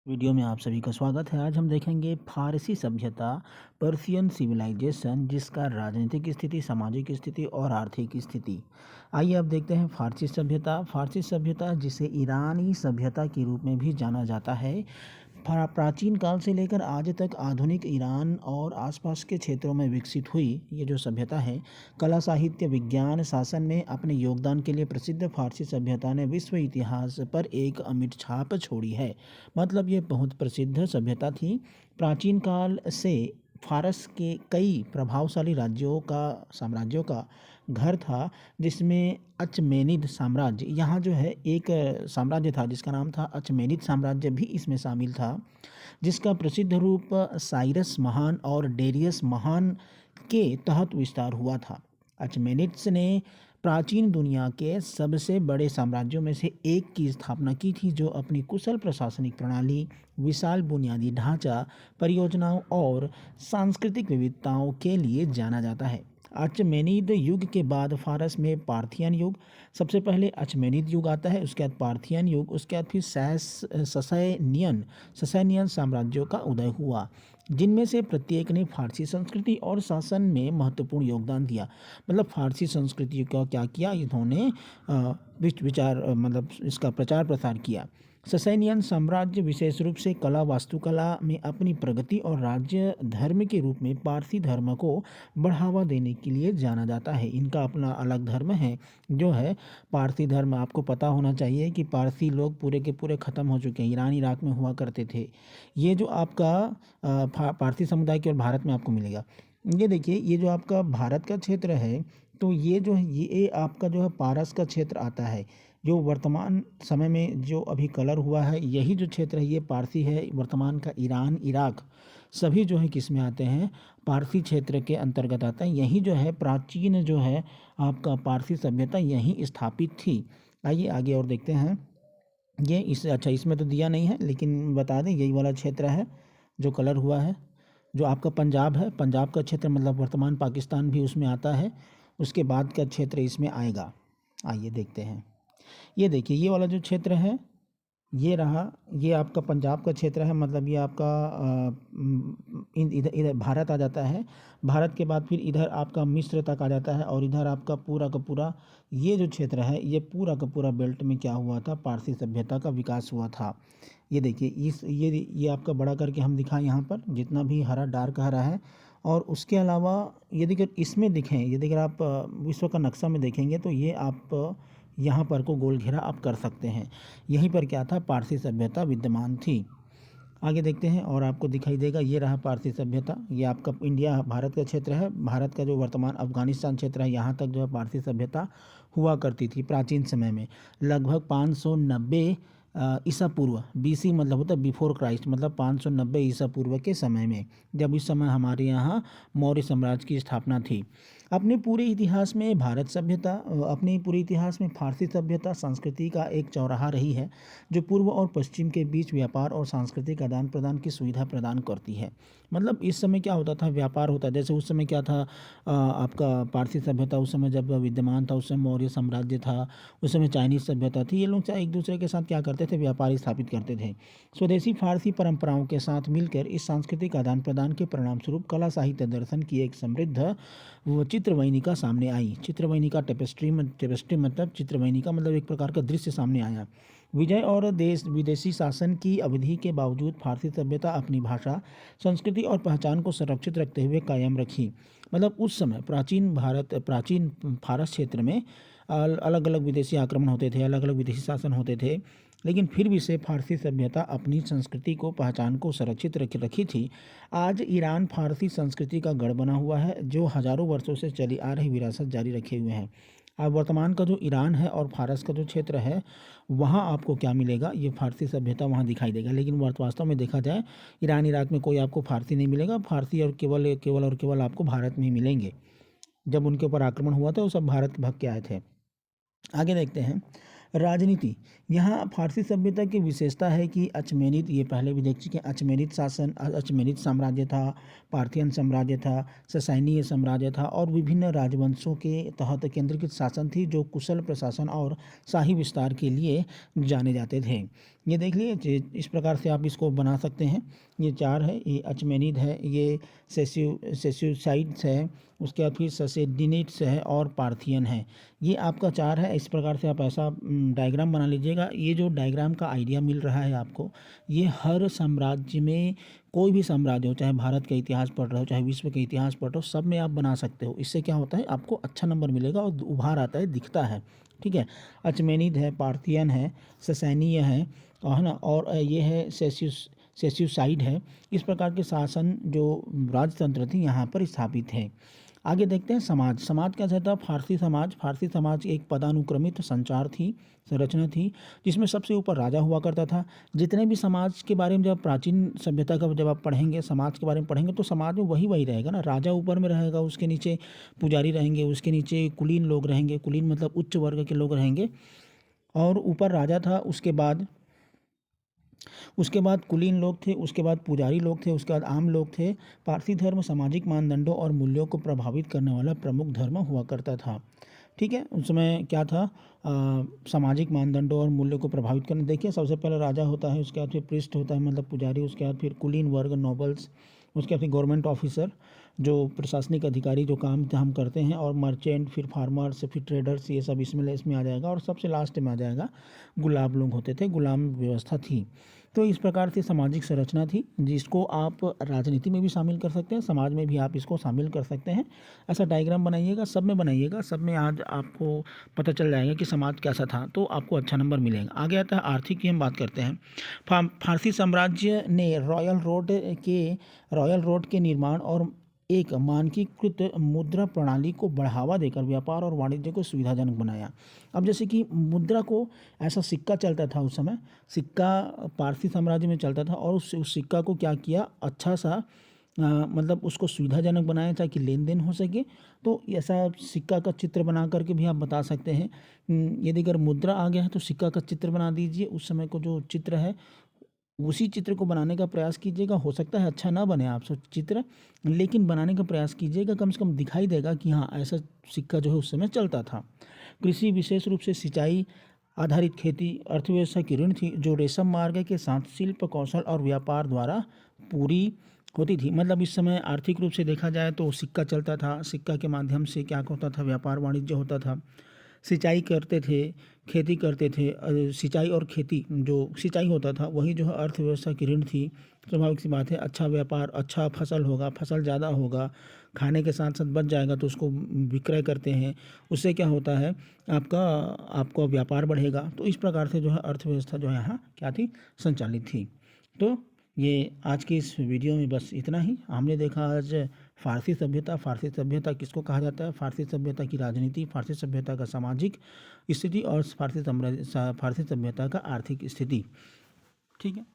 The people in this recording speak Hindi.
वीडियो में आप सभी का स्वागत है। आज हम देखेंगे फारसी सभ्यता, पर्शियन सिविलाइजेशन, जिसका राजनीतिक स्थिति, सामाजिक स्थिति और आर्थिक स्थिति। आइए अब देखते हैं फारसी सभ्यता। फारसी सभ्यता, जिसे ईरानी सभ्यता के रूप में भी जाना जाता है, प्राचीन काल से लेकर आज तक आधुनिक ईरान और आसपास के क्षेत्रों में विकसित हुई ये जो सभ्यता है, कला, साहित्य, विज्ञान, शासन में अपने योगदान के लिए प्रसिद्ध फारसी सभ्यता ने विश्व इतिहास पर एक अमिट छाप छोड़ी है। मतलब ये बहुत प्रसिद्ध सभ्यता थी। प्राचीन काल से फारस के कई प्रभावशाली साम्राज्यों का घर था, जिसमें अचमेनिद साम्राज्य, यहाँ जो है एक साम्राज्य था जिसका नाम था अचमेनिद साम्राज्य, भी इसमें शामिल था, जिसका प्रसिद्ध रूप साइरस महान और डेरियस महान के तहत विस्तार हुआ था। अचमेनिड्स ने प्राचीन दुनिया के सबसे बड़े साम्राज्यों में से एक की स्थापना की थी, जो अपनी कुशल प्रशासनिक प्रणाली, विशाल बुनियादी ढांचा, परियोजनाओं और सांस्कृतिक विविधताओं के लिए जाना जाता है। अचमेनिद युग के बाद फारस में पार्थियन युग, सबसे पहले अचमेनिद युग आता है, उसके बाद पार्थियन युग, उसके बाद फिर ससैनियन साम्राज्यों का उदय हुआ, जिनमें से प्रत्येक ने फारसी संस्कृति और शासन में महत्वपूर्ण योगदान दिया। मतलब फारसी संस्कृति का क्या किया इन्होंने, मतलब इसका प्रचार प्रसार किया। ससैनियन साम्राज्य विशेष रूप से कला, वास्तुकला में अपनी प्रगति और राज्य धर्म के रूप में पारसी धर्म को बढ़ावा देने के लिए जाना जाता है। इनका अपना अलग धर्म है जो है पारसी धर्म। आपको पता होना चाहिए कि पारसी लोग पूरे के पूरे ख़त्म हो चुके हैं, ईरान इराक में हुआ करते थे। ये जो आपका पारसी समुदाय केवल भारत में आपको मिलेगा। ये देखिए, ये जो आपका भारत का क्षेत्र है, तो ये जो है ये आपका जो है पारस का क्षेत्र आता है। जो वर्तमान समय में जो अभी कलर हुआ है, यही जो क्षेत्र है ये पारसी है। वर्तमान का ईरान, इराक, सभी जो है किस में आते हैं, पारसी क्षेत्र के अंतर्गत आता है। यही जो है प्राचीन जो है आपका पारसी सभ्यता यहीं स्थापित थी। आइए आगे और देखते हैं। ये अच्छा, इसमें तो दिया नहीं है, लेकिन बता दें यही वाला क्षेत्र है जो कलर हुआ है, जो आपका पंजाब है। पंजाब का क्षेत्र मतलब वर्तमान पाकिस्तान भी उसमें आता है। उसके बाद का क्षेत्र इसमें आएगा। आइए देखते हैं। ये देखिए, ये वाला जो क्षेत्र है ये रहा, ये आपका पंजाब का क्षेत्र है। मतलब ये आपका इधर इधर भारत आ जाता है। भारत के बाद फिर इधर आपका मिस्र तक आ जाता है, और इधर आपका पूरा का पूरा ये जो क्षेत्र है, ये पूरा का पूरा बेल्ट में क्या हुआ था, पारसी सभ्यता का विकास हुआ था। ये देखिए, ये आपका बड़ा करके हम दिखाएं यहाँ पर, जितना भी हरा डार्क हरा है। और उसके अलावा यदि अगर इसमें दिखें, यदि अगर आप विश्व का नक्शा में देखेंगे, तो ये आप यहाँ पर को गोल घेरा आप कर सकते हैं। यहीं पर क्या था, पारसी सभ्यता विद्यमान थी। आगे देखते हैं और आपको दिखाई देगा, ये रहा पारसी सभ्यता। ये आपका इंडिया, भारत का क्षेत्र है। भारत का जो वर्तमान अफगानिस्तान क्षेत्र है, यहाँ तक जो है पारसी सभ्यता हुआ करती थी प्राचीन समय में। लगभग 590 ईसा पूर्व, बीसी मतलब होता है बिफोर क्राइस्ट, मतलब 590 ईसा पूर्व के समय में, जब इस समय हमारे यहाँ मौर्य साम्राज्य की स्थापना थी। अपने पूरे इतिहास में भारत सभ्यता, अपने पूरे इतिहास में फारसी सभ्यता संस्कृति का एक चौराहा रही है, जो पूर्व और पश्चिम के बीच व्यापार और सांस्कृतिक आदान प्रदान की सुविधा प्रदान करती है। मतलब इस समय क्या होता था, व्यापार होता, जैसे उस समय क्या था, आपका पारसी सभ्यता उस समय जब विद्यमान था, उस समय मौर्य साम्राज्य था, उस समय चाइनीज सभ्यता थी। ये लोग एक दूसरे के साथ क्या करते थे, व्यापार स्थापित करते थे। स्वदेशी फारसी परंपराओं के साथ मिलकर इस सांस्कृतिक आदान प्रदान के परिणाम स्वरूप कला, साहित्य, दर्शन की एक समृद्ध वो चित्रवैनिका सामने आई। चित्रवैनिका टेपेस्ट्री मतलब चित्रवैनिका मतलब एक प्रकार का दृश्य सामने आया। विजय और देश विदेशी शासन की अवधि के बावजूद फारसी सभ्यता अपनी भाषा, संस्कृति और पहचान को संरक्षित रखते हुए कायम रखी। मतलब उस समय प्राचीन फारस क्षेत्र में अलग अलग विदेशी आक्रमण होते थे, अलग अलग विदेशी शासन होते थे, लेकिन फिर भी से फारसी सभ्यता अपनी संस्कृति को, पहचान को सुरक्षित रखी थी। आज ईरान फारसी संस्कृति का गढ़ बना हुआ है, जो हजारों वर्षों से चली आ रही विरासत जारी रखे हुए हैं। अब वर्तमान का जो ईरान है और फारस का जो क्षेत्र है, वहाँ आपको क्या मिलेगा, ये फारसी सभ्यता वहाँ दिखाई देगा। लेकिन वास्तव में देखा जाए, ईरान इराक में कोई आपको फारसी नहीं मिलेगा। फारसी और केवल आपको भारत में ही मिलेंगे। जब उनके ऊपर आक्रमण हुआ था, वो सब भारत भाग के आए थे। आगे देखते हैं राजनीति। यहाँ फारसी सभ्यता की विशेषता है कि अचमेनिद, ये पहले भी देख चुके हैं, अचमेनिद शासन, अचमेनिद साम्राज्य था, पार्थियन साम्राज्य था, ससानीय साम्राज्य था, और विभिन्न राजवंशों के तहत केंद्रीकृत शासन थी, जो कुशल प्रशासन और शाही विस्तार के लिए जाने जाते थे। ये देख लिए, इस प्रकार से आप इसको बना सकते हैं। ये 4 है, ये अचमेनिड है, ये सेस्यूसाइड्स है, उसके बाद फिर ससेडिनिट्स है और पार्थियन है। ये आपका 4 है। इस प्रकार से आप ऐसा डायग्राम बना लीजिएगा। ये जो डायग्राम का आइडिया मिल रहा है आपको, ये हर साम्राज्य में, कोई भी साम्राज्य हो, चाहे भारत का इतिहास पढ़ रहे हो, चाहे विश्व का इतिहास पढ़ रहे हो, सब में आप बना सकते हो। इससे क्या होता है, आपको अच्छा नंबर मिलेगा और उभार आता है, दिखता है। ठीक है, अचमेनिद है, पार्थियन है, ससैनीय है ना, और ये है सेस्यूसाइड है। इस प्रकार के शासन जो राजतंत्र थी यहाँ पर स्थापित है। आगे देखते हैं समाज। समाज कैसा था? फारसी समाज। फारसी समाज एक पदानुक्रमित संचार थी, संरचना थी, जिसमें सबसे ऊपर राजा हुआ करता था। जितने भी समाज के बारे में, जब प्राचीन सभ्यता का जब आप पढ़ेंगे, समाज के बारे में पढ़ेंगे, तो समाज में वही रहेगा ना। राजा ऊपर में रहेगा, उसके नीचे पुजारी रहेंगे, उसके नीचे कुलीन लोग रहेंगे, कुलीन मतलब उच्च वर्ग के लोग रहेंगे, और ऊपर राजा था। उसके बाद कुलीन लोग थे, उसके बाद पुजारी लोग थे, उसके बाद आम लोग थे। पारसी धर्म सामाजिक मानदंडों और मूल्यों को प्रभावित करने वाला प्रमुख धर्म हुआ करता था। ठीक है, उस समय क्या था, सामाजिक मानदंडों और मूल्यों को प्रभावित करने, देखिए सबसे पहले राजा होता है, उसके बाद फिर प्रिस्ट होता है मतलब पुजारी, उसके बाद फिर कुलीन वर्ग नोबल्स, उसके बाद फिर गवर्नमेंट ऑफिसर जो प्रशासनिक अधिकारी जो काम हम करते हैं, और मर्चेंट, फिर फार्मर्स, फिर ट्रेडर्स, ये सब इसमें आ जाएगा। और सबसे लास्ट में आ जाएगा गुलाम लोग होते थे, गुलाम व्यवस्था थी। तो इस प्रकार से सामाजिक संरचना थी, जिसको आप राजनीति में भी शामिल कर सकते हैं, समाज में भी आप इसको शामिल कर सकते हैं। ऐसा डायग्राम बनाइएगा, सब में बनाइएगा, सब में आज आपको पता चल जाएगा कि समाज कैसा था, तो आपको अच्छा नंबर मिलेगा। आगे आता है आर्थिक की हम बात करते हैं। फारसी साम्राज्य ने रॉयल रोड के निर्माण और एक मानकीकृत मुद्रा प्रणाली को बढ़ावा देकर व्यापार और वाणिज्य को सुविधाजनक बनाया। अब जैसे कि मुद्रा को, ऐसा सिक्का चलता था उस समय, सिक्का पारसी साम्राज्य में चलता था, और उस सिक्का को क्या किया, अच्छा सा मतलब उसको सुविधाजनक बनाया ताकि लेन देन हो सके। तो ऐसा सिक्का का चित्र बना करके भी आप बता सकते हैं। यदि अगर मुद्रा आ गया है तो सिक्का का चित्र बना दीजिए, उस समय को जो चित्र है उसी चित्र को बनाने का प्रयास कीजिएगा। हो सकता है अच्छा ना बने आपसे चित्र, लेकिन बनाने का प्रयास कीजिएगा, कम से कम दिखाई देगा कि हाँ ऐसा सिक्का जो है उस समय चलता था। कृषि, विशेष रूप से सिंचाई आधारित खेती अर्थव्यवस्था की ऋण थी, जो रेशम मार्ग के साथ शिल्प, कौशल और व्यापार द्वारा पूरी होती थी। मतलब इस समय आर्थिक रूप से देखा जाए तो सिक्का चलता था, सिक्का के माध्यम से क्या होता था, व्यापार वाणिज्य होता था। सिंचाई करते थे, खेती करते थे। सिंचाई और खेती, जो सिंचाई होता था वही जो है अर्थव्यवस्था की रीढ़ थी। स्वाभाविक सी बात है, अच्छा व्यापार, अच्छा फसल होगा, फसल ज़्यादा होगा, खाने के साथ साथ बच जाएगा तो उसको विक्रय करते हैं, उससे क्या होता है, आपका व्यापार बढ़ेगा। तो इस प्रकार से जो है अर्थव्यवस्था जो है यहाँ क्या थी, संचालित थी। तो ये आज की इस वीडियो में बस इतना ही। हमने देखा आज फारसी सभ्यता। फारसी सभ्यता किसको कहा जाता है? फारसी सभ्यता की राजनीति, फारसी सभ्यता का सामाजिक स्थिति और फारसी सभ्यता का आर्थिक स्थिति। ठीक है।